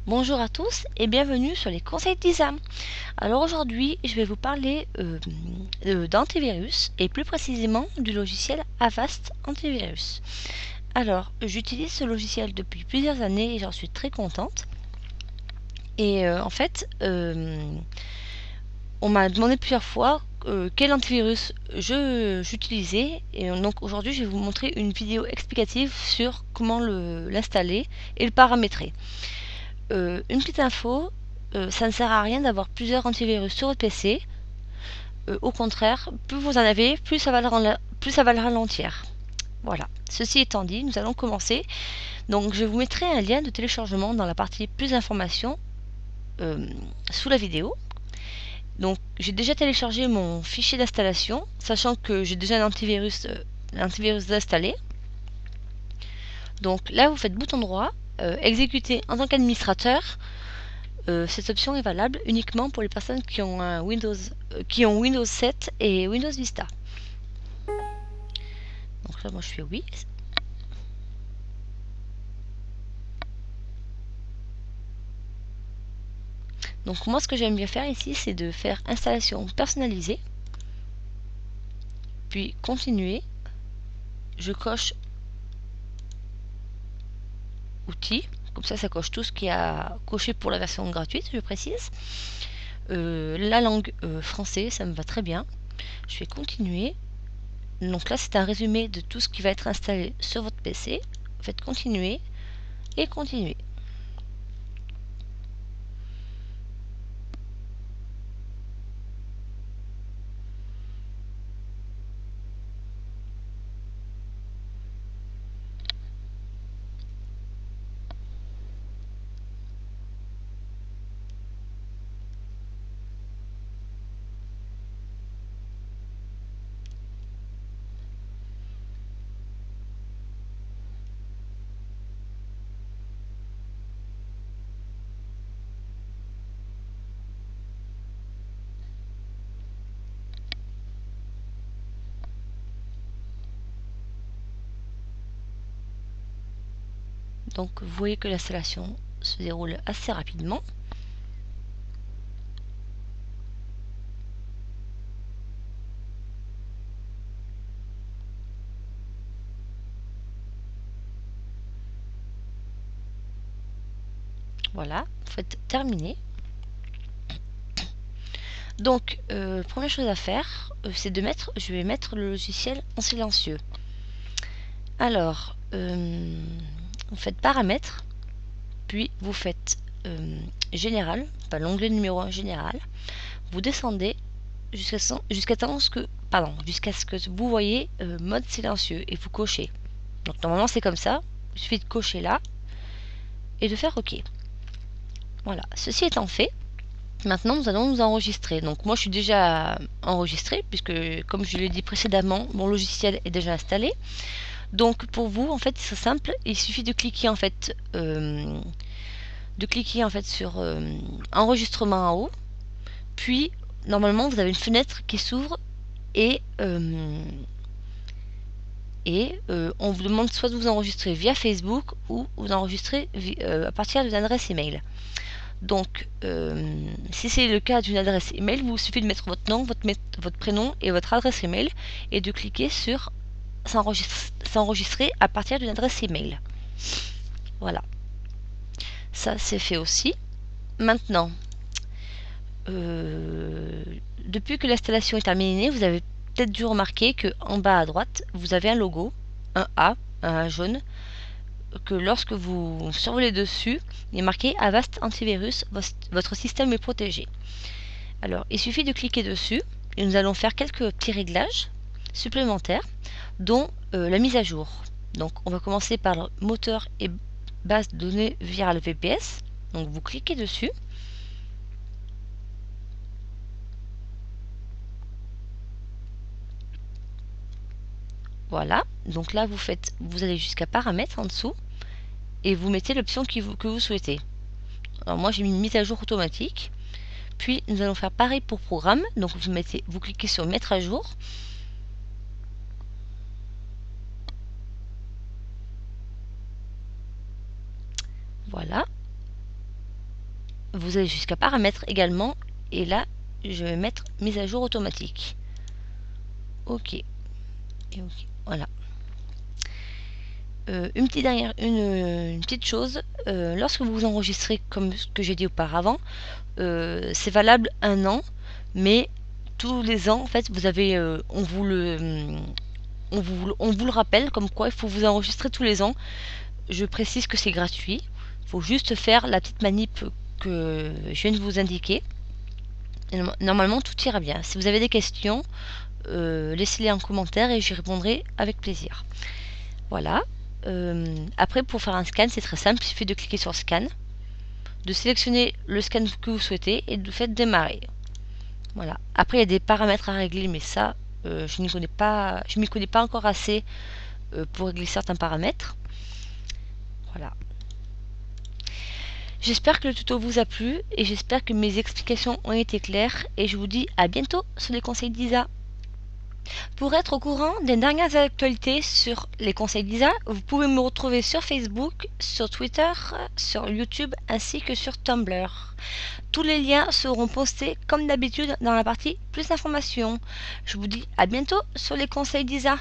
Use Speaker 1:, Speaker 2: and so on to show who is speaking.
Speaker 1: Bonjour à tous et bienvenue sur les conseils d'Isa. Alors aujourd'hui, je vais vous parler d'antivirus et plus précisément du logiciel Avast Antivirus. Alors, j'utilise ce logiciel depuis plusieurs années et j'en suis très contente. Et on m'a demandé plusieurs fois quel antivirus j'utilisais. Et donc aujourd'hui, je vais vous montrer une vidéo explicative sur comment l'installer et le paramétrer. Une petite info, ça ne sert à rien d'avoir plusieurs antivirus sur votre PC. Au contraire, plus vous en avez, plus ça va le ralentir. Voilà. Ceci étant dit, nous allons commencer. Donc je vous mettrai un lien de téléchargement dans la partie plus d'informations sous la vidéo. Donc j'ai déjà téléchargé mon fichier d'installation, sachant que j'ai déjà un antivirus installé. Donc là vous faites bouton droit, exécuter en tant qu'administrateur. Cette option est valable uniquement pour les personnes qui ont Windows 7 et Windows Vista. Donc là, moi je fais oui. Donc moi, ce que j'aime bien faire ici, c'est de faire installation personnalisée, puis continuer. Je coche outils, comme ça coche tout ce qui a coché pour la version gratuite, je précise. La langue français, ça me va très bien. Je vais continuer. Donc là, c'est un résumé de tout ce qui va être installé sur votre PC. Faites continuer et continuer. Donc vous voyez que l'installation se déroule assez rapidement. Voilà, vous faites terminer. Donc, première chose à faire, c'est je vais mettre le logiciel en silencieux. Alors, vous faites paramètres, puis vous faites général, pas l'onglet numéro 1 général. Vous descendez jusqu'à ce que vous voyez mode silencieux et vous cochez. Donc normalement c'est comme ça, il suffit de cocher là et de faire OK. Voilà, ceci étant fait, maintenant nous allons nous enregistrer. Donc moi je suis déjà enregistré puisque comme je l'ai dit précédemment, mon logiciel est déjà installé. Donc pour vous en fait c'est simple, il suffit de cliquer en fait sur enregistrement en haut, puis normalement vous avez une fenêtre qui s'ouvre et on vous demande soit de vous enregistrer via Facebook ou vous enregistrer à partir d'une adresse email. Donc, si c'est le cas d'une adresse email, il vous suffit de mettre votre nom, votre prénom et votre adresse email et de cliquer sur s'enregistrer à partir d'une adresse email. Voilà. Ça, c'est fait aussi. Maintenant, depuis que l'installation est terminée, vous avez peut-être dû remarquer qu'en bas à droite, vous avez un logo, un A jaune, que lorsque vous survolez dessus, il est marqué Avast Antivirus, votre système est protégé. Alors, il suffit de cliquer dessus et nous allons faire quelques petits réglages supplémentaires, dont la mise à jour. Donc, on va commencer par le moteur et base de données via le VPS. Donc, vous cliquez dessus. Voilà. Donc là, vous allez jusqu'à paramètres en dessous et vous mettez l'option que vous souhaitez. Alors moi, j'ai mis une mise à jour automatique. Puis nous allons faire pareil pour programme. Donc vous cliquez sur mettre à jour. Voilà. vous allez jusqu'à paramètres également, et là je vais mettre mise à jour automatique. Ok, et ok, voilà. Une petite chose, lorsque vous enregistrez comme ce que j'ai dit auparavant, c'est valable 1 an, mais tous les ans en fait vous avez, on vous le rappelle comme quoi il faut vous enregistrer tous les ans. Je précise que c'est gratuit, il faut juste faire la petite manip que je viens de vous indiquer. Et normalement tout ira bien. Si vous avez des questions, laissez-les en commentaire et j'y répondrai avec plaisir. Voilà. Après, pour faire un scan, c'est très simple, il suffit de cliquer sur scan, de sélectionner le scan que vous souhaitez et de faire démarrer. Voilà. Après, il y a des paramètres à régler, mais ça, je m'y connais pas encore assez pour régler certains paramètres. Voilà. J'espère que le tuto vous a plu et j'espère que mes explications ont été claires et je vous dis à bientôt sur les conseils d'Isa. Pour être au courant des dernières actualités sur les conseils d'Isa, vous pouvez me retrouver sur Facebook, sur Twitter, sur YouTube ainsi que sur Tumblr. Tous les liens seront postés comme d'habitude dans la partie plus d'informations. Je vous dis à bientôt sur les conseils d'Isa.